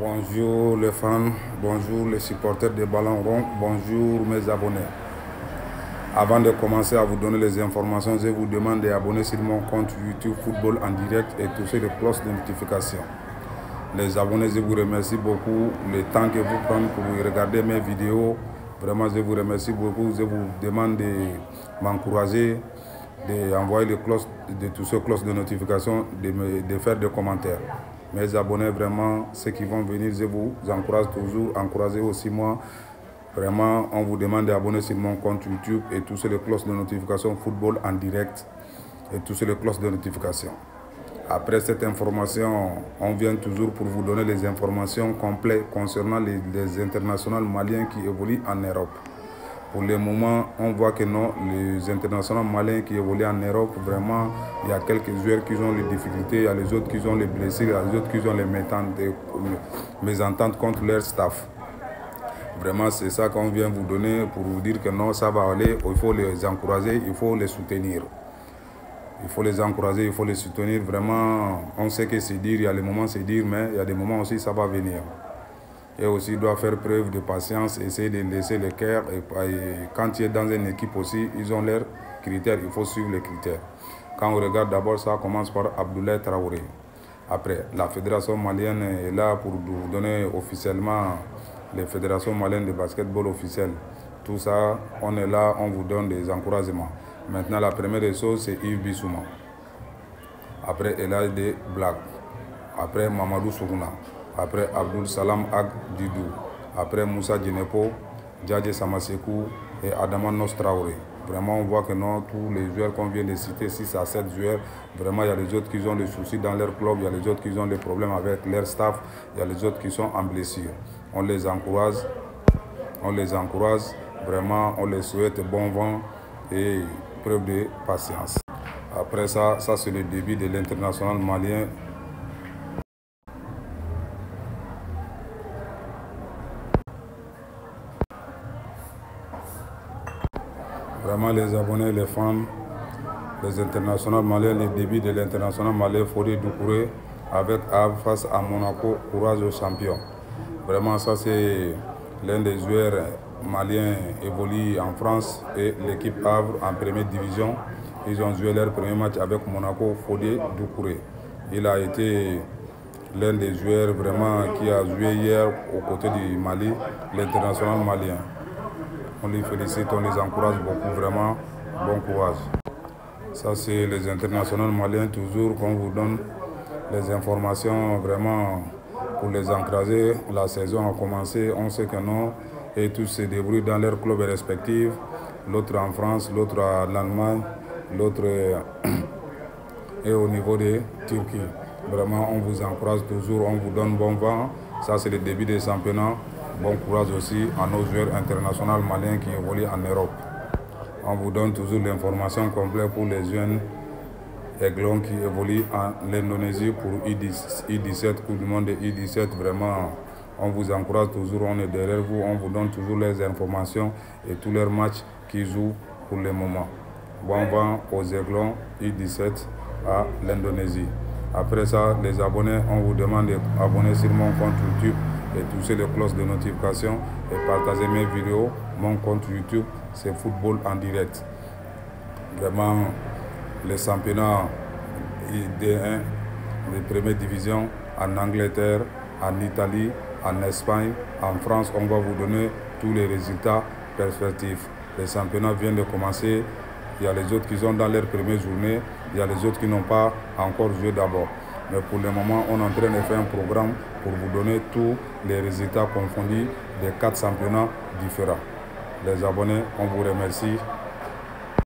Bonjour les fans, bonjour les supporters de Ballon Rond, bonjour mes abonnés. Avant de commencer à vous donner les informations, je vous demande d'abonner sur mon compte YouTube Football en direct et toucher les cloches de notification. Les abonnés, je vous remercie beaucoup le temps que vous prenez pour regarder mes vidéos. Vraiment, je vous remercie beaucoup. Je vous demande de m'encourager, d'envoyer les cloches, de toucher les cloches de notification, de faire des commentaires. Mes abonnés, vraiment, ceux qui vont venir, je vous encourage toujours. Encouragez aussi moi. Vraiment, on vous demande d'abonner sur mon compte YouTube et toucher les cloches de notification Football en direct et toucher les cloches de notification. Après cette information, on vient toujours pour vous donner les informations complètes concernant les internationaux maliens qui évoluent en Europe. Pour le moment, on voit que non, les internationaux maliens qui évoluent en Europe, vraiment, il y a quelques joueurs qui ont les difficultés, il y a les autres qui ont les blessés, il y a les autres qui ont les mésententes contre leur staff. Vraiment, c'est ça qu'on vient vous donner pour vous dire que non, ça va aller, il faut les encourager, il faut les soutenir. Il faut les encourager, il faut les soutenir. Vraiment, on sait que c'est dur, il y a des moments c'est dur, mais il y a des moments aussi ça va venir. Et aussi, il doit faire preuve de patience, essayer de laisser le cœur. Et quand tu es dans une équipe aussi, ils ont leurs critères, il faut suivre les critères. Quand on regarde d'abord, ça commence par Abdoulaye Traoré. Après, la fédération malienne est là pour nous donner officiellement les fédérations maliennes de basketball officielles. Tout ça, on est là, on vous donne des encouragements. Maintenant, la première des choses, c'est Yves Bissouma. Après, Elhadji de Black. Après, Mamadou Sourouna. Après, Abdul Salam Ag Didou. Après, Moussa Djinepo, Djadje Samasekou et Adama Traoré. Vraiment, on voit que non, tous les joueurs qu'on vient de citer, 6 à 7 joueurs, vraiment, il y a les autres qui ont des soucis dans leur club, il y a les autres qui ont des problèmes avec leur staff, il y a les autres qui sont en blessure. On les encourage, vraiment, on les souhaite bon vent et preuve de patience. Après ça, c'est le début de l'international malien. Vraiment, les abonnés, les fans, les internationaux maliens, le début de l'international malien, Fodé Doucouré avec Havre face à Monaco, courage aux champions. Vraiment, ça c'est l'un des joueurs maliens évolue en France et l'équipe Havre en première division. Ils ont joué leur premier match avec Monaco, Fodé Doucouré. Il a été l'un des joueurs vraiment qui a joué hier aux côtés du Mali, l'international malien. On les félicite, on les encourage beaucoup, vraiment, bon courage. Ça c'est les internationaux maliens, toujours qu'on vous donne les informations vraiment pour les encourager. La saison a commencé, on sait que non, et tous se débrouillent dans leurs clubs respectifs. L'autre en France, l'autre en Allemagne, l'autre est au niveau de Turquie. Vraiment, on vous encourage toujours, on vous donne bon vent. Ça c'est le début des championnats. Bon courage aussi à nos joueurs internationaux maliens qui évoluent en Europe. On vous donne toujours l'information complète pour les jeunes aiglons qui évoluent en Indonésie pour I17, Coupe du Monde de I17. Vraiment, on vous encourage toujours, on est derrière vous, on vous donne toujours les informations et tous leurs matchs qu'ils jouent pour le moment. Bon vent aux aiglons I17 à l'Indonésie. Après ça, les abonnés, on vous demande d'abonner sur mon compte YouTube et toucher les cloches de notification et partager mes vidéos. Mon compte YouTube, c'est Football en direct. Vraiment, les championnats D1, les premières divisions en Angleterre, en Italie, en Espagne, en France, on va vous donner tous les résultats perspectifs. Les championnats viennent de commencer. Il y a les autres qui sont dans leur première journée, il y a les autres qui n'ont pas encore joué d'abord. Mais pour le moment, on est en train de faire un programme pour vous donner tous les résultats confondus des 4 championnats différents. Les abonnés, on vous remercie.